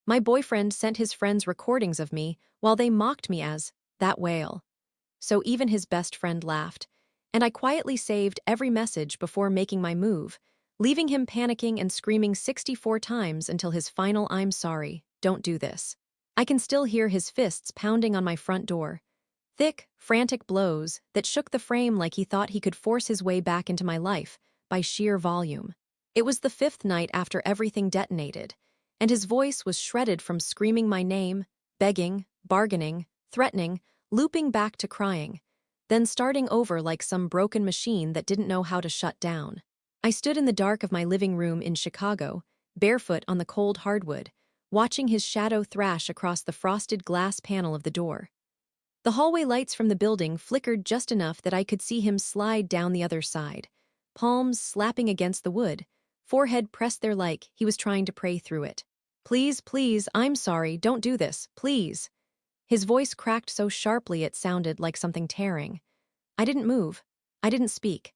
My boyfriend sent his friends recordings of me while they mocked me as that whale. So even his best friend laughed, and I quietly saved every message before making my move, leaving him panicking and screaming 64 times until his final "I'm sorry, don't do this." I can still hear his fists pounding on my front door. Thick, frantic blows that shook the frame like he thought he could force his way back into my life by sheer volume. It was the fifth night after everything detonated, and his voice was shredded from screaming my name, begging, bargaining, threatening, looping back to crying, then starting over like some broken machine that didn't know how to shut down. I stood in the dark of my living room in Chicago, barefoot on the cold hardwood, watching his shadow thrash across the frosted glass panel of the door. The hallway lights from the building flickered just enough that I could see him slide down the other side, palms slapping against the wood, forehead pressed there like he was trying to pray through it. "Please, please, I'm sorry, don't do this, please." His voice cracked so sharply it sounded like something tearing. I didn't move. I didn't speak.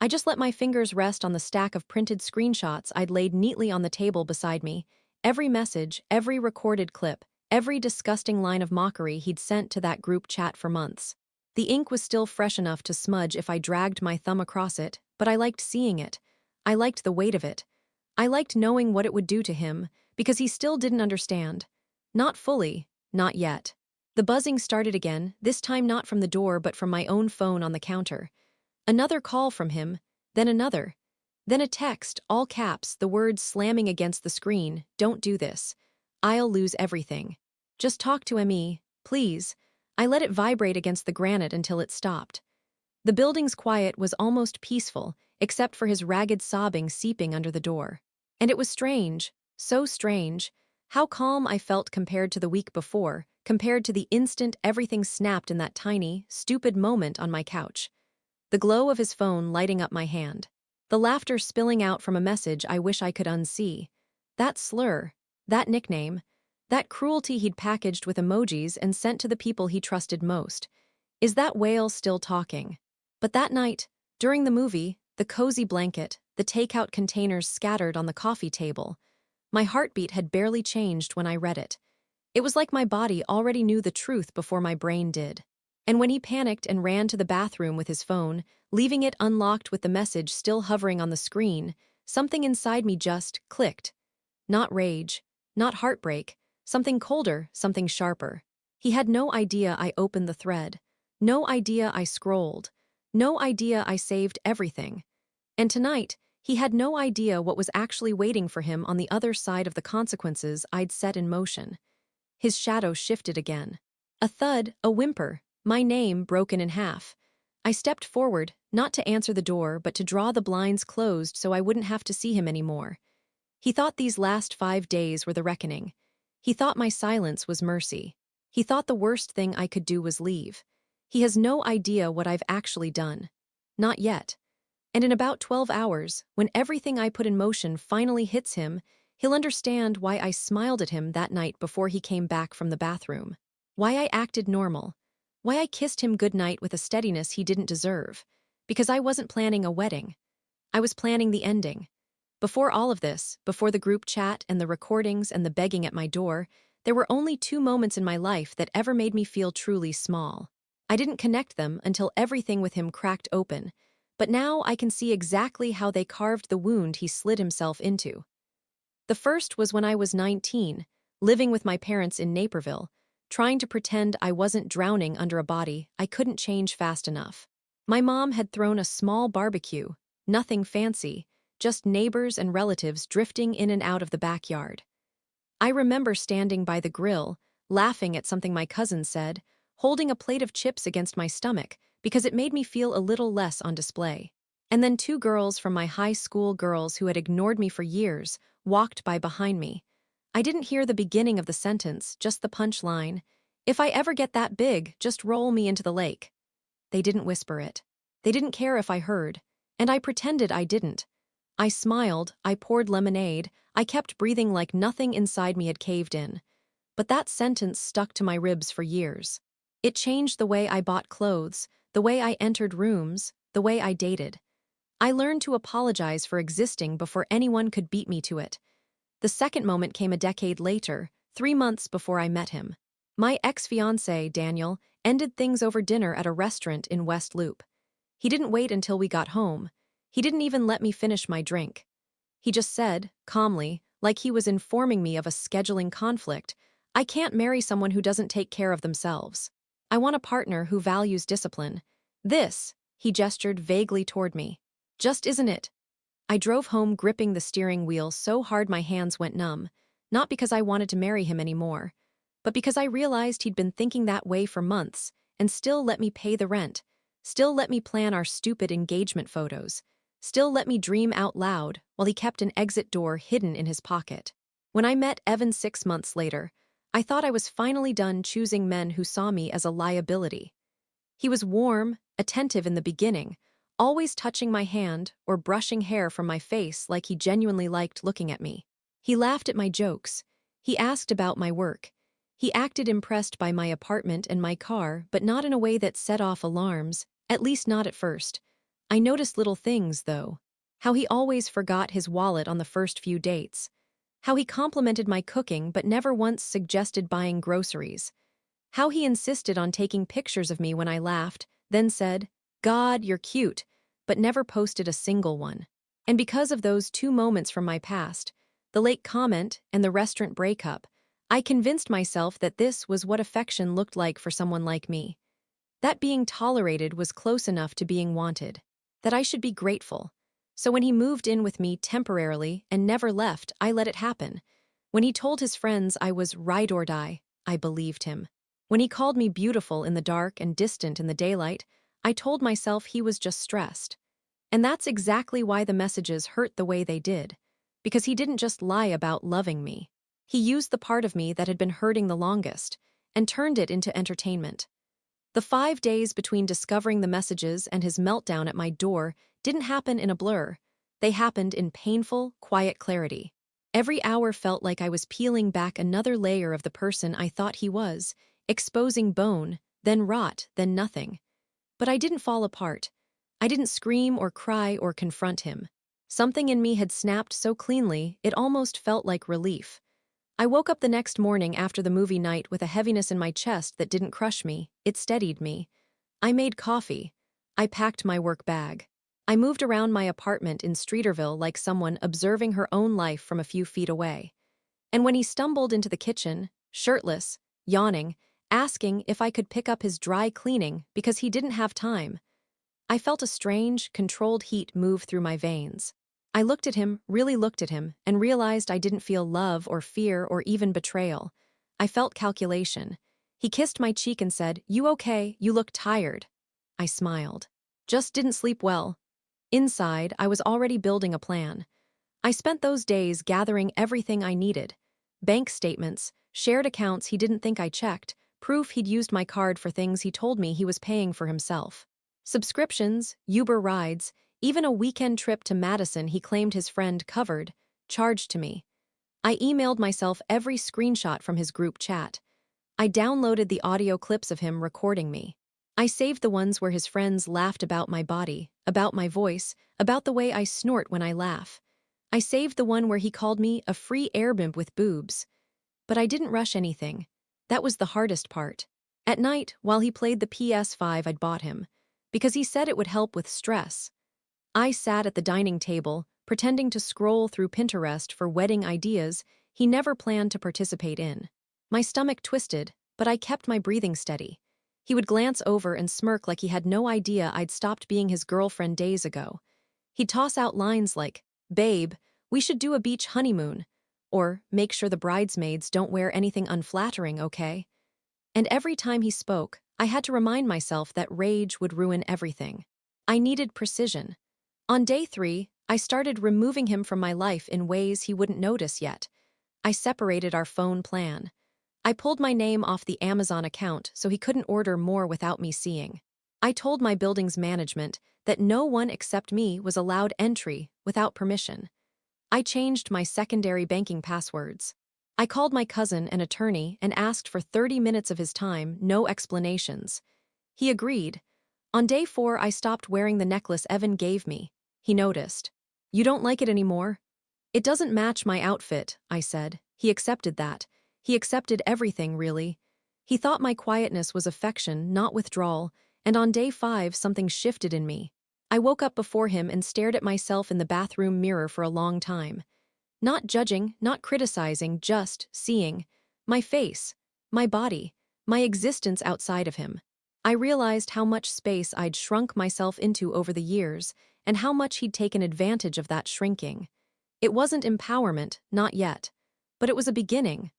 I just let my fingers rest on the stack of printed screenshots I'd laid neatly on the table beside me, every message, every recorded clip, every disgusting line of mockery he'd sent to that group chat for months. The ink was still fresh enough to smudge if I dragged my thumb across it, but I liked seeing it. I liked the weight of it. I liked knowing what it would do to him, because he still didn't understand. Not fully, not yet. The buzzing started again, this time not from the door but from my own phone on the counter. Another call from him, then another. Then a text, all caps, the words slamming against the screen, "Don't do this. I'll lose everything. Just talk to me, please." I let it vibrate against the granite until it stopped. The building's quiet was almost peaceful, except for his ragged sobbing seeping under the door. And it was strange, so strange, how calm I felt compared to the week before, compared to the instant everything snapped in that tiny, stupid moment on my couch. The glow of his phone lighting up my hand. The laughter spilling out from a message I wish I could unsee. That slur, that nickname, that cruelty he'd packaged with emojis and sent to the people he trusted most. Is that whale still talking? But that night, during the movie, the cozy blanket, the takeout containers scattered on the coffee table, my heartbeat had barely changed when I read it. It was like my body already knew the truth before my brain did. And when he panicked and ran to the bathroom with his phone, leaving it unlocked with the message still hovering on the screen, something inside me just clicked. Not rage, not heartbreak, something colder, something sharper. He had no idea I opened the thread. No idea I scrolled. No idea I saved everything. And tonight, he had no idea what was actually waiting for him on the other side of the consequences I'd set in motion. His shadow shifted again. A thud, a whimper, my name broken in half. I stepped forward, not to answer the door but to draw the blinds closed so I wouldn't have to see him anymore. He thought these last 5 days were the reckoning. He thought my silence was mercy. He thought the worst thing I could do was leave. He has no idea what I've actually done. Not yet. And in about 12 hours, when everything I put in motion finally hits him, he'll understand why I smiled at him that night before he came back from the bathroom. Why I acted normal. Why I kissed him goodnight with a steadiness he didn't deserve. Because I wasn't planning a wedding. I was planning the ending. Before all of this, before the group chat and the recordings and the begging at my door, there were only 2 moments in my life that ever made me feel truly small. I didn't connect them until everything with him cracked open, but now I can see exactly how they carved the wound he slid himself into. The first was when I was 19, living with my parents in Naperville, trying to pretend I wasn't drowning under a body I couldn't change fast enough. My mom had thrown a small barbecue, nothing fancy, just neighbors and relatives drifting in and out of the backyard. I remember standing by the grill, laughing at something my cousin said, holding a plate of chips against my stomach because it made me feel a little less on display. And then 2 girls from my high school girls who had ignored me for years walked by behind me. I didn't hear the beginning of the sentence, just the punchline. "If I ever get that big, just roll me into the lake." They didn't whisper it. They didn't care if I heard. And I pretended I didn't. I smiled, I poured lemonade, I kept breathing like nothing inside me had caved in. But that sentence stuck to my ribs for years. It changed the way I bought clothes, the way I entered rooms, the way I dated. I learned to apologize for existing before anyone could beat me to it. The second moment came a decade later, 3 months before I met him. My ex-fiancé, Daniel, ended things over dinner at a restaurant in West Loop. He didn't wait until we got home. He didn't even let me finish my drink. He just said, calmly, like he was informing me of a scheduling conflict, "I can't marry someone who doesn't take care of themselves. I want a partner who values discipline. This," he gestured vaguely toward me, "just isn't it." I drove home gripping the steering wheel so hard my hands went numb, not because I wanted to marry him anymore, but because I realized he'd been thinking that way for months and still let me pay the rent, still let me plan our stupid engagement photos, still let me dream out loud while he kept an exit door hidden in his pocket. When I met Evan 6 months later, I thought I was finally done choosing men who saw me as a liability. He was warm, attentive in the beginning, always touching my hand or brushing hair from my face like he genuinely liked looking at me. He laughed at my jokes. He asked about my work. He acted impressed by my apartment and my car, but not in a way that set off alarms, at least not at first. I noticed little things, though. How he always forgot his wallet on the first few dates. How he complimented my cooking but never once suggested buying groceries. How he insisted on taking pictures of me when I laughed, then said, "God, you're cute," but never posted a single one. And because of those 2 moments from my past, the late comment and the restaurant breakup, I convinced myself that this was what affection looked like for someone like me. That being tolerated was close enough to being wanted. That I should be grateful. So when he moved in with me temporarily and never left, I let it happen. When he told his friends I was ride or die, I believed him. When he called me beautiful in the dark and distant in the daylight, I told myself he was just stressed. And that's exactly why the messages hurt the way they did. Because he didn't just lie about loving me. He used the part of me that had been hurting the longest and turned it into entertainment. The 5 days between discovering the messages and his meltdown at my door didn't happen in a blur. They happened in painful, quiet clarity. Every hour felt like I was peeling back another layer of the person I thought he was, exposing bone, then rot, then nothing. But I didn't fall apart. I didn't scream or cry or confront him. Something in me had snapped so cleanly, it almost felt like relief. I woke up the next morning after the movie night with a heaviness in my chest that didn't crush me, it steadied me. I made coffee. I packed my work bag. I moved around my apartment in Streeterville like someone observing her own life from a few feet away. And when he stumbled into the kitchen, shirtless, yawning, asking if I could pick up his dry cleaning because he didn't have time, I felt a strange, controlled heat move through my veins. I looked at him, really looked at him, and realized I didn't feel love or fear or even betrayal. I felt calculation. He kissed my cheek and said, "You okay? You look tired." I smiled. "Just didn't sleep well." Inside, I was already building a plan. I spent those days gathering everything I needed. Bank statements, shared accounts he didn't think I checked, proof he'd used my card for things he told me he was paying for himself. Subscriptions, Uber rides, even a weekend trip to Madison he claimed his friend covered, charged to me. I emailed myself every screenshot from his group chat. I downloaded the audio clips of him recording me. I saved the ones where his friends laughed about my body, about my voice, about the way I snort when I laugh. I saved the one where he called me a free airbimb with boobs. But I didn't rush anything. That was the hardest part. At night, while he played the PS5 I'd bought him, because he said it would help with stress, I sat at the dining table, pretending to scroll through Pinterest for wedding ideas he never planned to participate in. My stomach twisted, but I kept my breathing steady. He would glance over and smirk like he had no idea I'd stopped being his girlfriend days ago. He'd toss out lines like, "Babe, we should do a beach honeymoon," or "Make sure the bridesmaids don't wear anything unflattering, okay?" And every time he spoke, I had to remind myself that rage would ruin everything. I needed precision. On day 3, I started removing him from my life in ways he wouldn't notice yet. I separated our phone plan. I pulled my name off the Amazon account so he couldn't order more without me seeing. I told my building's management that no one except me was allowed entry without permission. I changed my secondary banking passwords. I called my cousin, an attorney, and asked for 30 minutes of his time, no explanations. He agreed. On day 4, I stopped wearing the necklace Evan gave me. He noticed. "You don't like it anymore?" "It doesn't match my outfit," I said. He accepted that. He accepted everything, really. He thought my quietness was affection, not withdrawal, and on day 5 something shifted in me. I woke up before him and stared at myself in the bathroom mirror for a long time. Not judging, not criticizing, just seeing. My face, my body, my existence outside of him. I realized how much space I'd shrunk myself into over the years, and how much he'd taken advantage of that shrinking. It wasn't empowerment, not yet. But it was a beginning.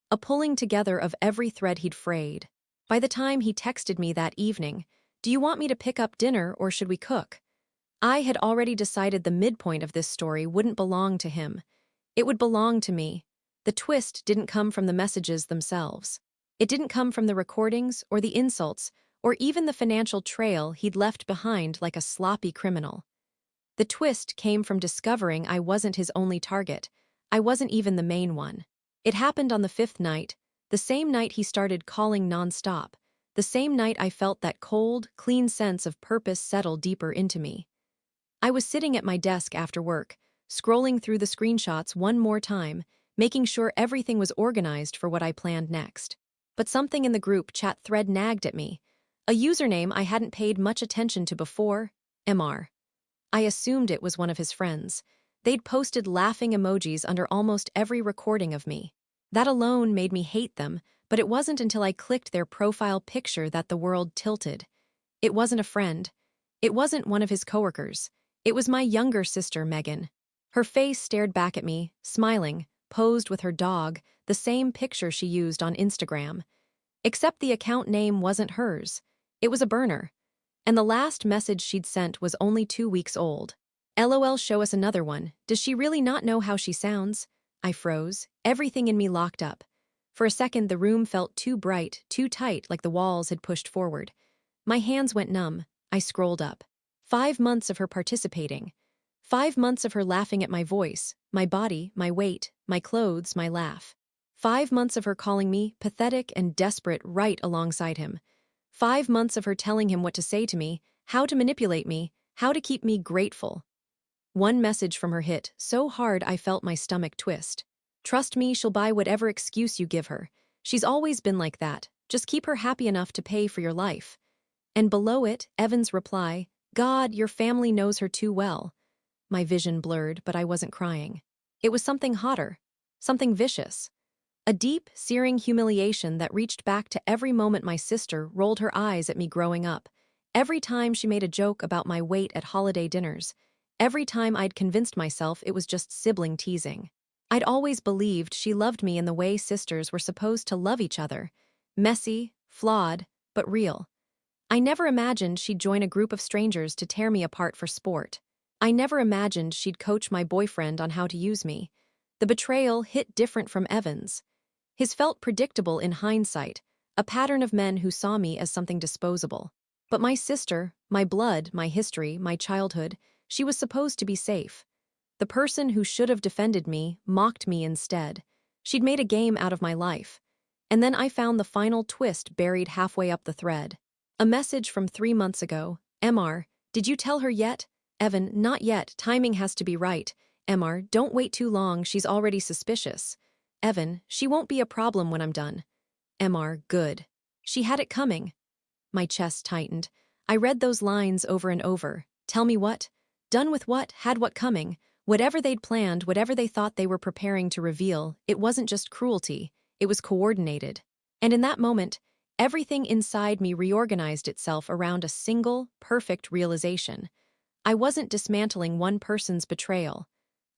A pulling together of every thread he'd frayed. By the time he texted me that evening, "Do you want me to pick up dinner or should we cook?" I had already decided the midpoint of this story wouldn't belong to him. It would belong to me. The twist didn't come from the messages themselves. It didn't come from the recordings or the insults or even the financial trail he'd left behind like a sloppy criminal. The twist came from discovering I wasn't his only target. I wasn't even the main one. It happened on the 5th night, the same night he started calling nonstop, the same night I felt that cold, clean sense of purpose settle deeper into me. I was sitting at my desk after work, scrolling through the screenshots one more time, making sure everything was organized for what I planned next. But something in the group chat thread nagged at me. A username I hadn't paid much attention to before, MR. I assumed it was one of his friends. They'd posted laughing emojis under almost every recording of me. That alone made me hate them, but it wasn't until I clicked their profile picture that the world tilted. It wasn't a friend. It wasn't one of his coworkers. It was my younger sister, Megan. Her face stared back at me, smiling, posed with her dog, the same picture she used on Instagram. Except the account name wasn't hers. It was a burner. And the last message she'd sent was only 2 weeks old. LOL, show us another one. Does she really not know how she sounds? I froze, everything in me locked up. For a second, the room felt too bright, too tight, like the walls had pushed forward. My hands went numb. I scrolled up. 5 months of her participating. 5 months of her laughing at my voice, my body, my weight, my clothes, my laugh. 5 months of her calling me pathetic and desperate right alongside him. 5 months of her telling him what to say to me, how to manipulate me, how to keep me grateful. One message from her hit so hard I felt my stomach twist. "Trust me, she'll buy whatever excuse you give her. She's always been like that. Just keep her happy enough to pay for your life." And below it, Evan's reply, "God, your family knows her too well." My vision blurred, but I wasn't crying. It was something hotter, something vicious. A deep, searing humiliation that reached back to every moment my sister rolled her eyes at me growing up, every time she made a joke about my weight at holiday dinners, every time I'd convinced myself it was just sibling teasing. I'd always believed she loved me in the way sisters were supposed to love each other, messy, flawed, but real. I never imagined she'd join a group of strangers to tear me apart for sport. I never imagined she'd coach my boyfriend on how to use me. The betrayal hit different from Evan's. His felt predictable in hindsight, a pattern of men who saw me as something disposable. But my sister, my blood, my history, my childhood, she was supposed to be safe. The person who should have defended me mocked me instead. She'd made a game out of my life. And then I found the final twist buried halfway up the thread. A message from 3 months ago. "MR, did you tell her yet?" Evan, "Not yet, timing has to be right." "MR, don't wait too long, she's already suspicious." Evan, "She won't be a problem when I'm done." MR, "Good." She had it coming. My chest tightened. I read those lines over and over. Tell me what? Done with what? Had what coming? Whatever they'd planned, whatever they thought they were preparing to reveal, it wasn't just cruelty, it was coordinated. And in that moment, everything inside me reorganized itself around a single, perfect realization. I wasn't dismantling one person's betrayal.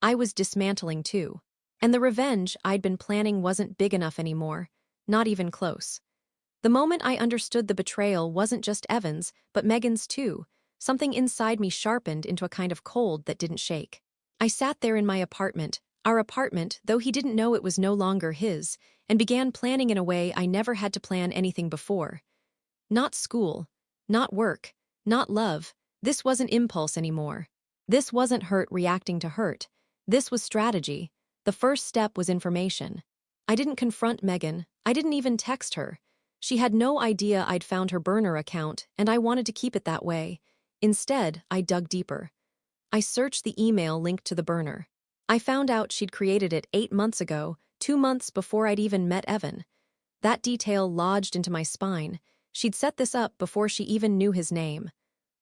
I was dismantling two. And the revenge I'd been planning wasn't big enough anymore, not even close. The moment I understood the betrayal wasn't just Evan's, but Megan's too, something inside me sharpened into a kind of cold that didn't shake. I sat there in my apartment, our apartment, though he didn't know it was no longer his, and began planning in a way I never had to plan anything before. Not school, not work, not love. This wasn't impulse anymore. This wasn't hurt reacting to hurt. This was strategy. The first step was information. I didn't confront Megan. I didn't even text her. She had no idea I'd found her burner account, and I wanted to keep it that way. Instead, I dug deeper. I searched the email linked to the burner. I found out she'd created it 8 months ago, 2 months before I'd even met Evan. That detail lodged into my spine. She'd set this up before she even knew his name.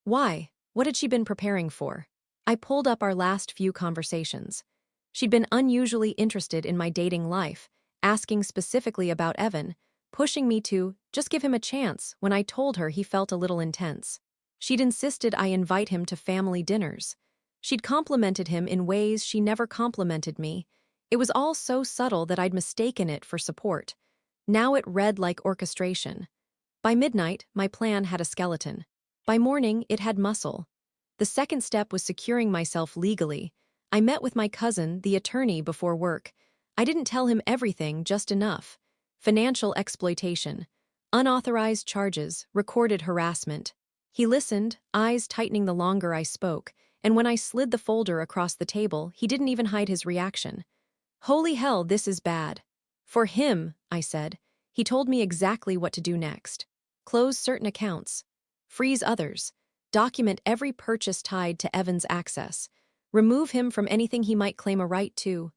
Why? What had she been preparing for? I pulled up our last few conversations. She'd been unusually interested in my dating life, asking specifically about Evan, pushing me to just give him a chance when I told her he felt a little intense. She'd insisted I invite him to family dinners. She'd complimented him in ways she never complimented me. It was all so subtle that I'd mistaken it for support. Now it read like orchestration. By midnight, my plan had a skeleton. By morning, it had muscle. The second step was securing myself legally. I met with my cousin, the attorney, before work. I didn't tell him everything, just enough. Financial exploitation, unauthorized charges, recorded harassment. He listened, eyes tightening the longer I spoke, and when I slid the folder across the table, he didn't even hide his reaction. Holy hell, this is bad. For him, I said. He told me exactly what to do next. Close certain accounts. Freeze others. Document every purchase tied to Evan's access. Remove him from anything he might claim a right to.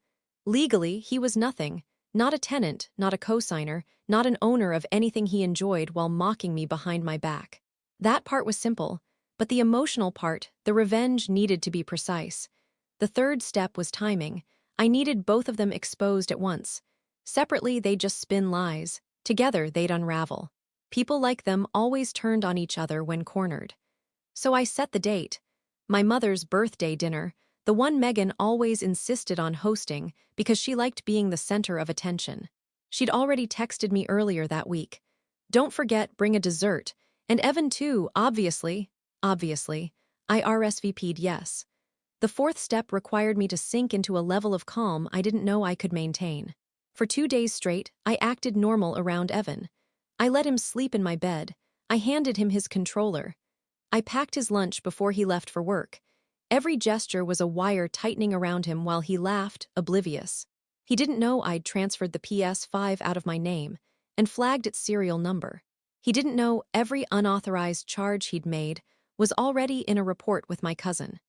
Legally, he was nothing. Not a tenant, not a cosigner, not an owner of anything he enjoyed while mocking me behind my back. That part was simple, but the emotional part, the revenge, needed to be precise. The third step was timing. I needed both of them exposed at once. Separately, they'd just spin lies. Together, they'd unravel. People like them always turned on each other when cornered. So I set the date. My mother's birthday dinner, the one Megan always insisted on hosting because she liked being the center of attention. She'd already texted me earlier that week. Don't forget, bring a dessert. And Evan too, obviously. Obviously. I RSVP'd yes. The fourth step required me to sink into a level of calm I didn't know I could maintain. For 2 days straight, I acted normal around Evan. I let him sleep in my bed. I handed him his controller. I packed his lunch before he left for work. Every gesture was a wire tightening around him while he laughed, oblivious. He didn't know I'd transferred the PS5 out of my name and flagged its serial number. He didn't know every unauthorized charge he'd made was already in a report with my cousin.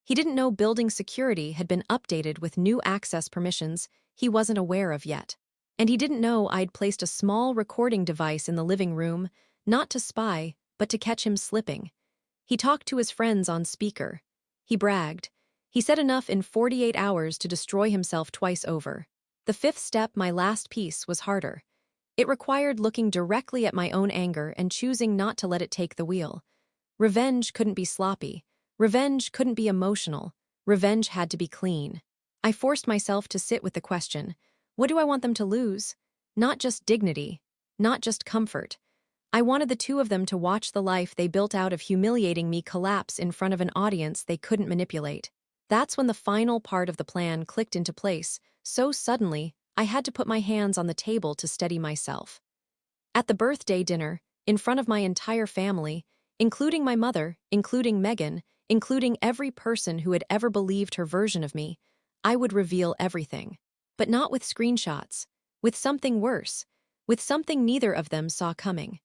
He didn't know building security had been updated with new access permissions he wasn't aware of yet. And he didn't know I'd placed a small recording device in the living room, not to spy, but to catch him slipping. He talked to his friends on speaker. He bragged. He said enough in 48 hours to destroy himself twice over. The fifth step, my last piece, was harder. It required looking directly at my own anger and choosing not to let it take the wheel. Revenge couldn't be sloppy. Revenge couldn't be emotional. Revenge had to be clean. I forced myself to sit with the question, what do I want them to lose? Not just dignity, not just comfort. I wanted the two of them to watch the life they built out of humiliating me collapse in front of an audience they couldn't manipulate. That's when the final part of the plan clicked into place, so suddenly, I had to put my hands on the table to steady myself. At the birthday dinner, in front of my entire family, including my mother, including Megan, including every person who had ever believed her version of me, I would reveal everything. But not with screenshots, with something worse, with something neither of them saw coming.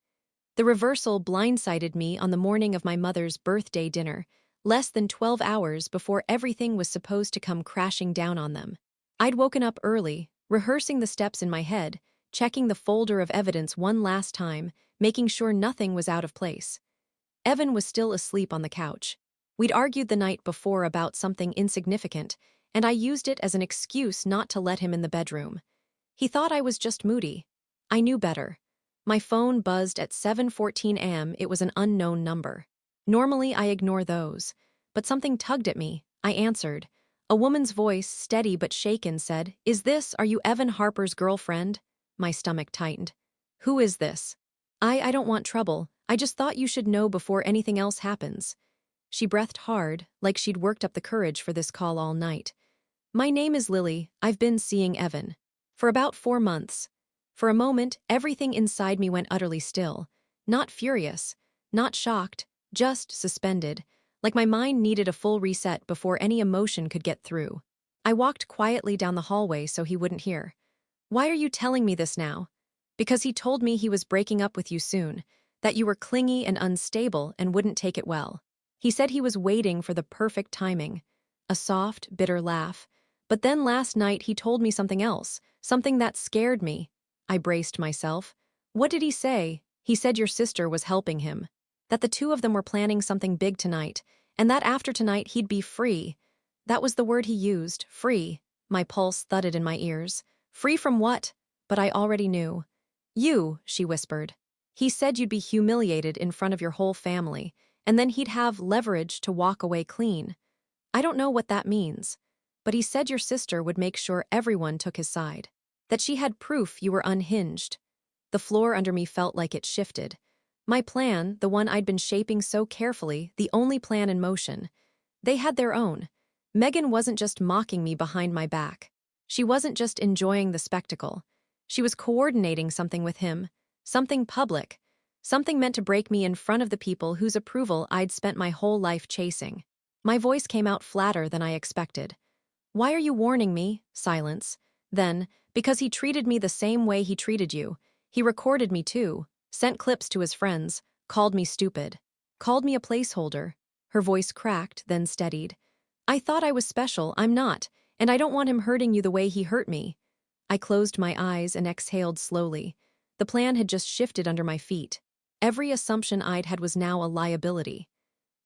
The reversal blindsided me on the morning of my mother's birthday dinner, less than 12 hours before everything was supposed to come crashing down on them. I'd woken up early, rehearsing the steps in my head, checking the folder of evidence one last time, making sure nothing was out of place. Evan was still asleep on the couch. We'd argued the night before about something insignificant, and I used it as an excuse not to let him in the bedroom. He thought I was just moody. I knew better. My phone buzzed at 7:14 a.m. It was an unknown number. Normally, I ignore those, but something tugged at me. I answered. A woman's voice, steady but shaken, said, Are you Evan Harper's girlfriend? My stomach tightened. Who is this? I don't want trouble. I just thought you should know before anything else happens. She breathed hard, like she'd worked up the courage for this call all night. My name is Lily. I've been seeing Evan. For about 4 months. For a moment, everything inside me went utterly still. Not furious, not shocked, just suspended, like my mind needed a full reset before any emotion could get through. I walked quietly down the hallway so he wouldn't hear. Why are you telling me this now? Because he told me he was breaking up with you soon, that you were clingy and unstable and wouldn't take it well. He said he was waiting for the perfect timing. A soft, bitter laugh. But then last night he told me something else, something that scared me. I braced myself. What did he say? He said your sister was helping him. That the two of them were planning something big tonight, and that after tonight he'd be free. That was the word he used, free. My pulse thudded in my ears. Free from what? But I already knew. You, she whispered. He said you'd be humiliated in front of your whole family, and then he'd have leverage to walk away clean. I don't know what that means, but he said your sister would make sure everyone took his side. That she had proof you were unhinged. The floor under me felt like it shifted. My plan, the one I'd been shaping so carefully, the only plan in motion. They had their own. Megan wasn't just mocking me behind my back. She wasn't just enjoying the spectacle. She was coordinating something with him, something public, something meant to break me in front of the people whose approval I'd spent my whole life chasing. My voice came out flatter than I expected. Why are you warning me? Silence. Then, because he treated me the same way he treated you. He recorded me too, sent clips to his friends, called me stupid. Called me a placeholder. Her voice cracked, then steadied. I thought I was special, I'm not, and I don't want him hurting you the way he hurt me. I closed my eyes and exhaled slowly. The plan had just shifted under my feet. Every assumption I'd had was now a liability.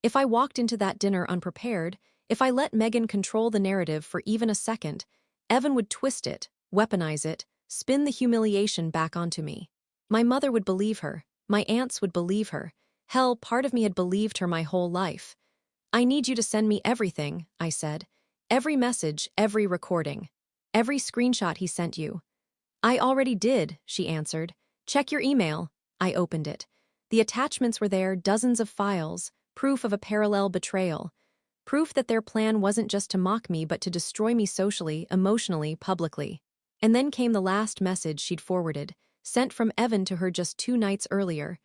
If I walked into that dinner unprepared, if I let Megan control the narrative for even a second, Evan would twist it, weaponize it, spin the humiliation back onto me. My mother would believe her. My aunts would believe her. Hell, part of me had believed her my whole life. I need you to send me everything, I said. Every message, every recording. Every screenshot he sent you. I already did, she answered. Check your email. I opened it. The attachments were there, dozens of files, proof of a parallel betrayal. Proof that their plan wasn't just to mock me but to destroy me socially, emotionally, publicly. And then came the last message she'd forwarded, sent from Evan to her just 2 nights earlier.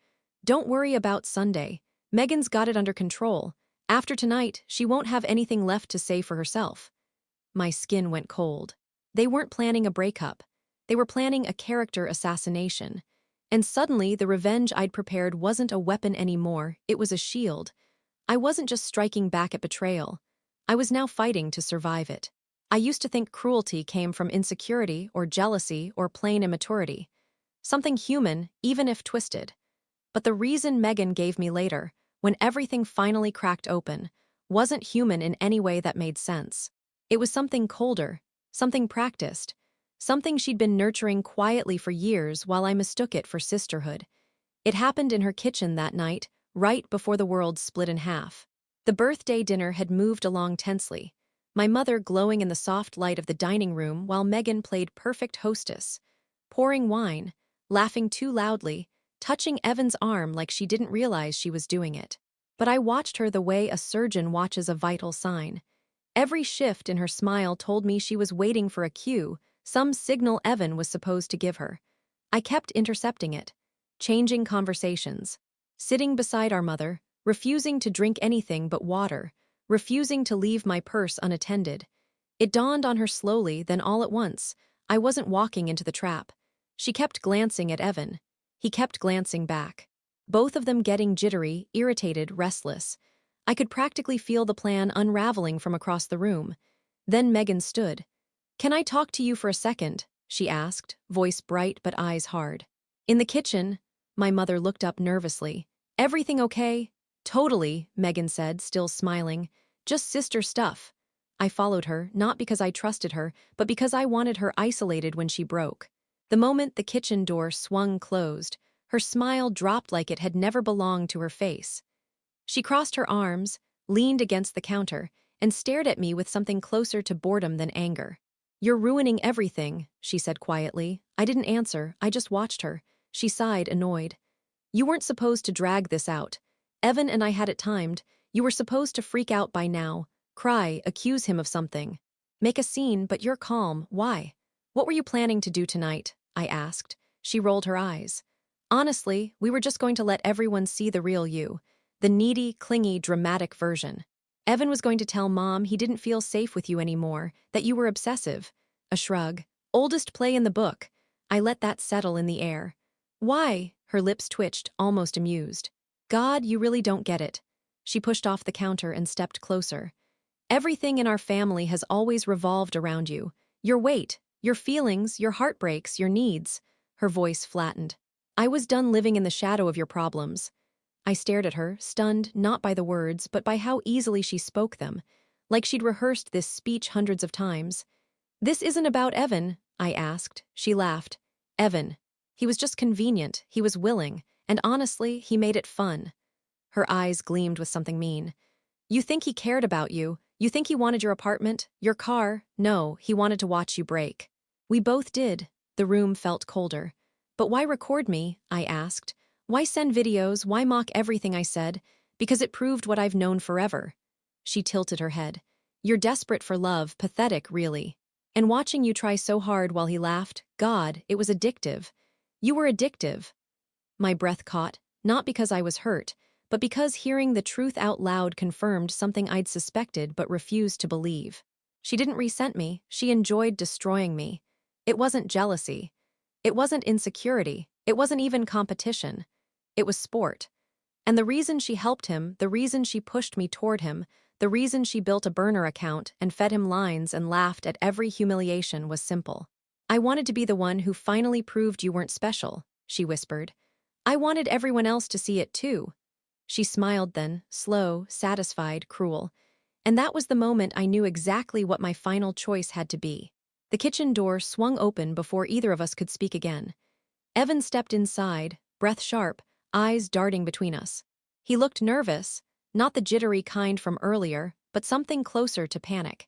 Don't worry about Sunday. Megan's got it under control. After tonight, she won't have anything left to say for herself. My skin went cold. They weren't planning a breakup. They were planning a character assassination. And suddenly, the revenge I'd prepared wasn't a weapon anymore, it was a shield. I wasn't just striking back at betrayal. I was now fighting to survive it. I used to think cruelty came from insecurity or jealousy or plain immaturity. Something human, even if twisted. But the reason Megan gave me later, when everything finally cracked open, wasn't human in any way that made sense. It was something colder, something practiced, something she'd been nurturing quietly for years while I mistook it for sisterhood. It happened in her kitchen that night, right before the world split in half. The birthday dinner had moved along tensely, my mother glowing in the soft light of the dining room while Megan played perfect hostess, pouring wine, laughing too loudly, touching Evan's arm like she didn't realize she was doing it. But I watched her the way a surgeon watches a vital sign. Every shift in her smile told me she was waiting for a cue, some signal Evan was supposed to give her. I kept intercepting it, changing conversations, sitting beside our mother, refusing to drink anything but water, refusing to leave my purse unattended. It dawned on her slowly, then all at once, I wasn't walking into the trap. She kept glancing at Evan. He kept glancing back. Both of them getting jittery, irritated, restless. I could practically feel the plan unraveling from across the room. Then Megan stood. Can I talk to you for a second? She asked, voice bright but eyes hard. In the kitchen, my mother looked up nervously. Everything okay? Totally, Megan said, still smiling. Just sister stuff. I followed her, not because I trusted her, but because I wanted her isolated when she broke. The moment the kitchen door swung closed, her smile dropped like it had never belonged to her face. She crossed her arms, leaned against the counter, and stared at me with something closer to boredom than anger. You're ruining everything, she said quietly. I didn't answer, I just watched her. She sighed, annoyed. You weren't supposed to drag this out. Evan and I had it timed. You were supposed to freak out by now, cry, accuse him of something. Make a scene, but you're calm. Why? What were you planning to do tonight? I asked. She rolled her eyes. Honestly, we were just going to let everyone see the real you. The needy, clingy, dramatic version. Evan was going to tell Mom he didn't feel safe with you anymore, that you were obsessive. A shrug. Oldest play in the book. I let that settle in the air. Why? Her lips twitched, almost amused. God, you really don't get it. She pushed off the counter and stepped closer. Everything in our family has always revolved around you. Your weight, Your feelings, your heartbreaks, your needs. Her voice flattened. I was done living in the shadow of your problems. I stared at her, stunned not by the words, but by how easily she spoke them, like she'd rehearsed this speech hundreds of times. This isn't about Evan, I asked. She laughed. Evan. He was just convenient, he was willing, and honestly, he made it fun. Her eyes gleamed with something mean. You think he cared about you? You think he wanted your apartment? Your car? No, he wanted to watch you break. We both did. The room felt colder. But why record me? I asked. Why send videos? Why mock everything I said? Because it proved what I've known forever. She tilted her head. You're desperate for love, pathetic, really. And watching you try so hard while he laughed, God, it was addictive. You were addictive. My breath caught, not because I was hurt, but because hearing the truth out loud confirmed something I'd suspected but refused to believe. She didn't resent me, she enjoyed destroying me. It wasn't jealousy. It wasn't insecurity. It wasn't even competition. It was sport. And the reason she helped him, the reason she pushed me toward him, the reason she built a burner account and fed him lines and laughed at every humiliation was simple. I wanted to be the one who finally proved you weren't special, she whispered. I wanted everyone else to see it too. She smiled then, slow, satisfied, cruel. And that was the moment I knew exactly what my final choice had to be. The kitchen door swung open before either of us could speak again. Evan stepped inside, breath sharp, eyes darting between us. He looked nervous, not the jittery kind from earlier, but something closer to panic.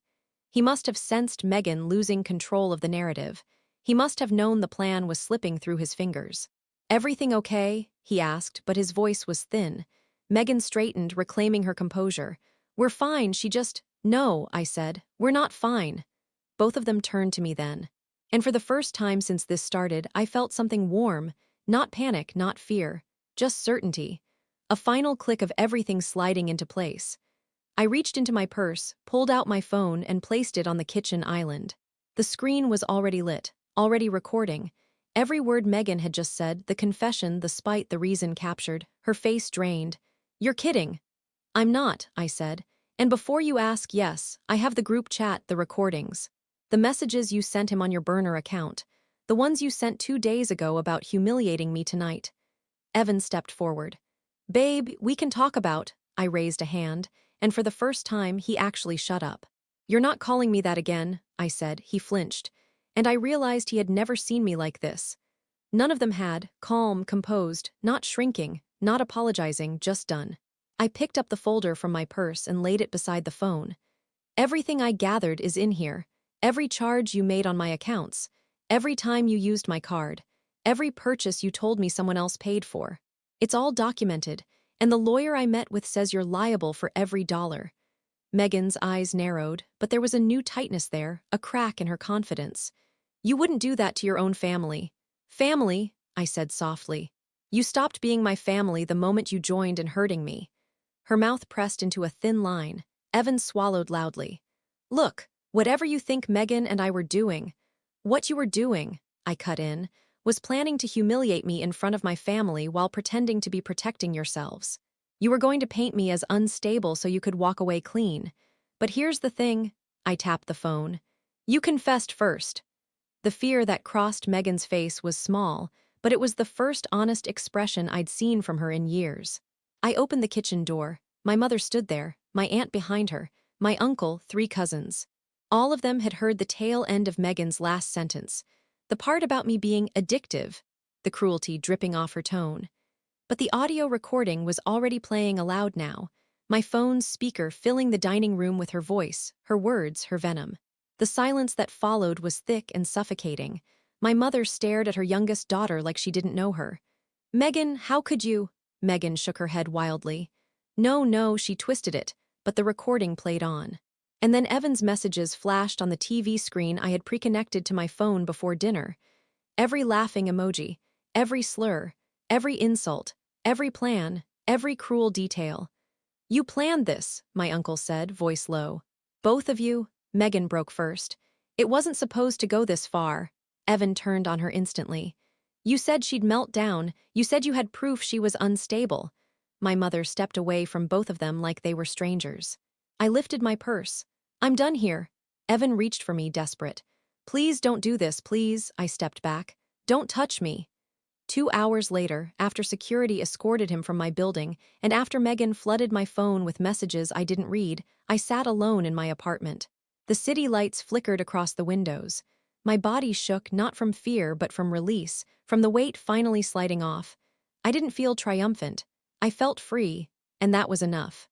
He must have sensed Megan losing control of the narrative. He must have known the plan was slipping through his fingers. Everything okay? He asked, but his voice was thin. Megan straightened, reclaiming her composure. We're fine, she just… No, I said. We're not fine. Both of them turned to me then. And for the first time since this started, I felt something warm, not panic, not fear, just certainty. A final click of everything sliding into place. I reached into my purse, pulled out my phone, and placed it on the kitchen island. The screen was already lit, already recording. Every word Megan had just said, the confession, the spite, the reason captured, her face drained. You're kidding. I'm not, I said. And before you ask, yes, I have the group chat, the recordings. The messages you sent him on your burner account. The ones you sent 2 days ago about humiliating me tonight. Evan stepped forward. Babe, we can talk about… I raised a hand, and for the first time, he actually shut up. You're not calling me that again, I said. He flinched. And I realized he had never seen me like this. None of them had, calm, composed, not shrinking, not apologizing, just done. I picked up the folder from my purse and laid it beside the phone. Everything I gathered is in here. Every charge you made on my accounts. Every time you used my card. Every purchase you told me someone else paid for. It's all documented, and the lawyer I met with says you're liable for every dollar. Megan's eyes narrowed, but there was a new tightness there, a crack in her confidence. You wouldn't do that to your own family. Family, I said softly. You stopped being my family the moment you joined in hurting me. Her mouth pressed into a thin line. Evan swallowed loudly. Look, whatever you think Megan and I were doing, what you were doing, I cut in, was planning to humiliate me in front of my family while pretending to be protecting yourselves. You were going to paint me as unstable so you could walk away clean. But here's the thing, I tapped the phone. You confessed first. The fear that crossed Megan's face was small, but it was the first honest expression I'd seen from her in years. I opened the kitchen door. My mother stood there, my aunt behind her, my uncle, 3 cousins. All of them had heard the tail end of Megan's last sentence, the part about me being addictive, the cruelty dripping off her tone. But the audio recording was already playing aloud now, my phone's speaker filling the dining room with her voice, her words, her venom. The silence that followed was thick and suffocating. My mother stared at her youngest daughter like she didn't know her. Megan, how could you? Megan shook her head wildly. No, she twisted it, but the recording played on. And then Evan's messages flashed on the TV screen I had pre-connected to my phone before dinner. Every laughing emoji, every slur, every insult, every plan, every cruel detail. You planned this, my uncle said, voice low. Both of you? Megan broke first. It wasn't supposed to go this far. Evan turned on her instantly. You said she'd melt down. You said you had proof she was unstable. My mother stepped away from both of them like they were strangers. I lifted my purse. I'm done here. Evan reached for me, desperate. Please don't do this, please, I stepped back. Don't touch me. 2 hours later, after security escorted him from my building, and after Megan flooded my phone with messages I didn't read, I sat alone in my apartment. The city lights flickered across the windows. My body shook not from fear but from release, from the weight finally sliding off. I didn't feel triumphant. I felt free, and that was enough.